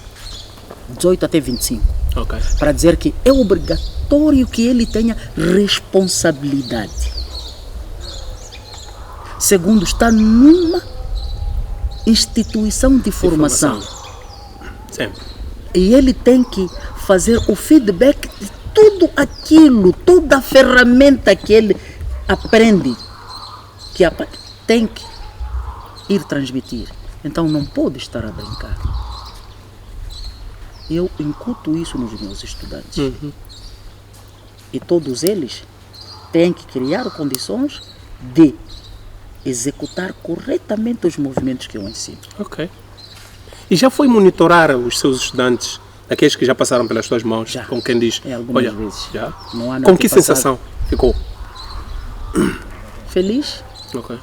18 até 25. Ok. Para dizer que é obrigatório que ele tenha responsabilidade. Segundo, está numa instituição de formação. Sempre. E ele tem que fazer o feedback de tudo aquilo, toda a ferramenta que ele aprende, que tem que ir transmitir. Então não pode estar a brincar. Eu incuto isso nos meus estudantes. E todos eles têm que criar condições de executar corretamente os movimentos que eu ensino. Ok. E já foi monitorar os seus estudantes, aqueles que já passaram pelas suas mãos, Já. como quem diz? Algumas Olha, vezes. já? No ano Com que passado. sensação ficou? Feliz? Ok.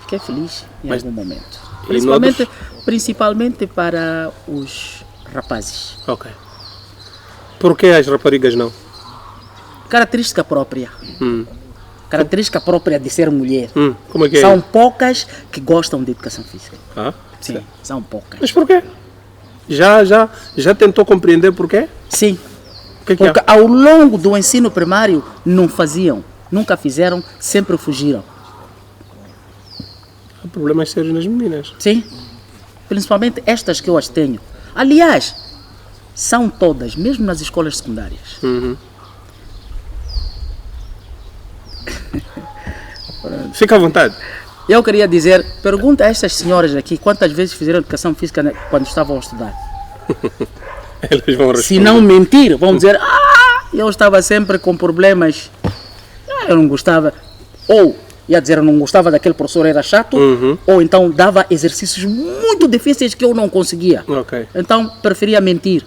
Fiquei feliz em Mas- algum momento. e Principalmente para os rapazes. Ok. Por que as raparigas não? Característica própria. Característica própria de ser mulher. Como é que é? São poucas que gostam de educação física. Ah? Sim, são poucas. Mas por quê? Já tentou compreender por quê? Sim, O que é que porque há? ao longo do ensino primário não faziam, nunca fizeram, sempre fugiram. Há problemas sérios nas meninas. Sim, principalmente estas que eu as tenho. Aliás, são todas, mesmo nas escolas secundárias. Fica à vontade. Eu queria dizer, pergunta a estas senhoras aqui quantas vezes fizeram educação física quando estavam a estudar. Elas vão responder. Se não mentir, vão dizer, eu estava sempre com problemas, eu não gostava, ou ia dizer, eu não gostava daquele professor, era chato, ou então dava exercícios muito difíceis que eu não conseguia. Ok. Então, preferia mentir.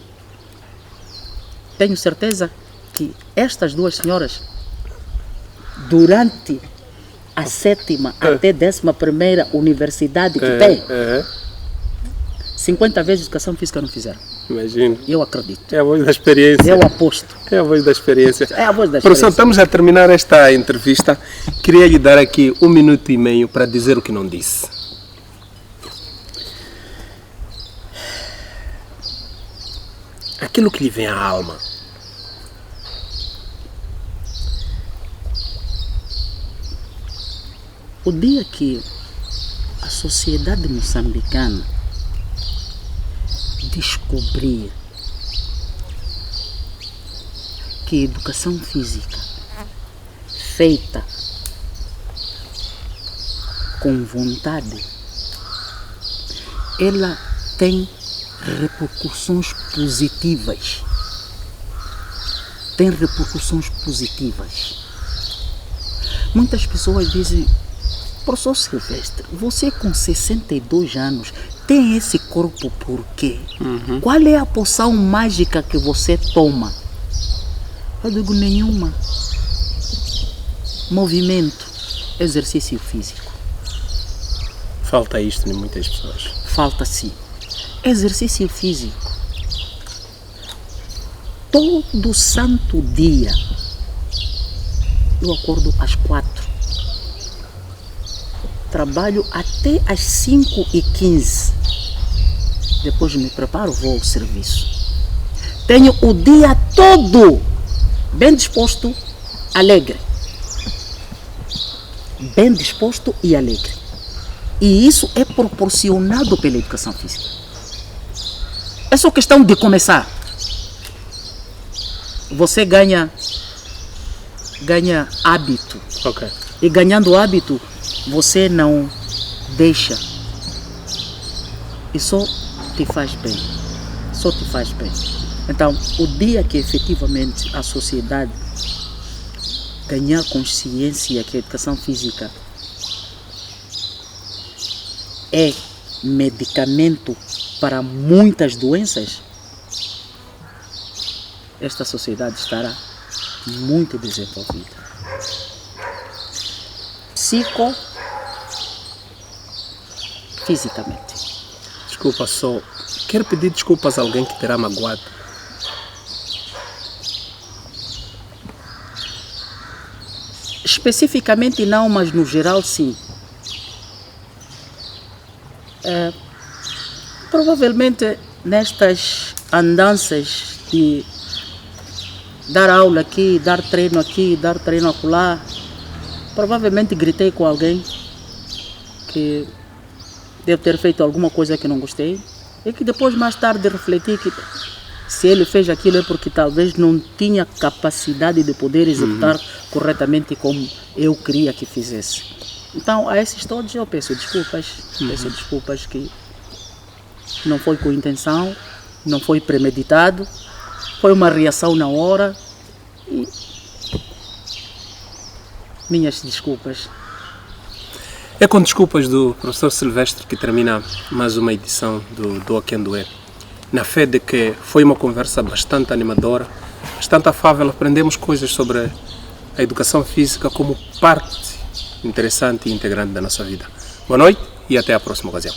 Tenho certeza que estas duas senhoras, durante a 7ª até 11ª universidade que tem, 50 vezes educação física não fizeram. Imagino. Eu acredito. É a voz da experiência. Eu aposto. É a voz da experiência. É a voz da Professor, experiência. estamos a terminar esta entrevista. Queria lhe dar aqui 1 minuto e meio para dizer o que não disse. Aquilo que lhe vem à alma. O dia que a sociedade moçambicana descobrir que educação física feita com vontade, ela tem repercussões positivas. Tem repercussões positivas. Muitas pessoas dizem, professor Silvestre, você com 62 anos tem esse corpo por quê? Qual é a poção mágica que você toma? Eu digo, nenhuma. Movimento, exercício físico. Falta isto em muitas pessoas. Falta sim. Exercício físico. Todo santo dia eu acordo às 4. Trabalho até às 5h15. Depois me preparo, vou ao serviço. Tenho o dia todo bem disposto, alegre. bem disposto e alegre. E isso é proporcionado pela educação física. É só questão de começar. Você ganha hábito. Ok. E ganhando hábito, você não deixa. E só te faz bem. Só te faz bem. Então, o dia que efetivamente a sociedade ganhar consciência que a educação física é medicamento para muitas doenças, esta sociedade estará muito desenvolvida. Fisicamente. Desculpa, só quero pedir desculpas a alguém que terá magoado. Especificamente não, mas no geral sim. Provavelmente nestas andanças de dar aula aqui, dar treino acolá, provavelmente gritei com alguém que deve ter feito alguma coisa que não gostei e que depois mais tarde refleti que se ele fez aquilo é porque talvez não tinha capacidade de poder executar corretamente como eu queria que fizesse. Então a esses todos eu peço desculpas que não foi com intenção, não foi premeditado, foi uma reação na hora e minhas desculpas. É com desculpas do professor Silvestre que termina mais uma edição do Doa Quem Doer. Na fé de que foi uma conversa bastante animadora, bastante afável, aprendemos coisas sobre a educação física como parte interessante e integrante da nossa vida. Boa noite e até a próxima ocasião.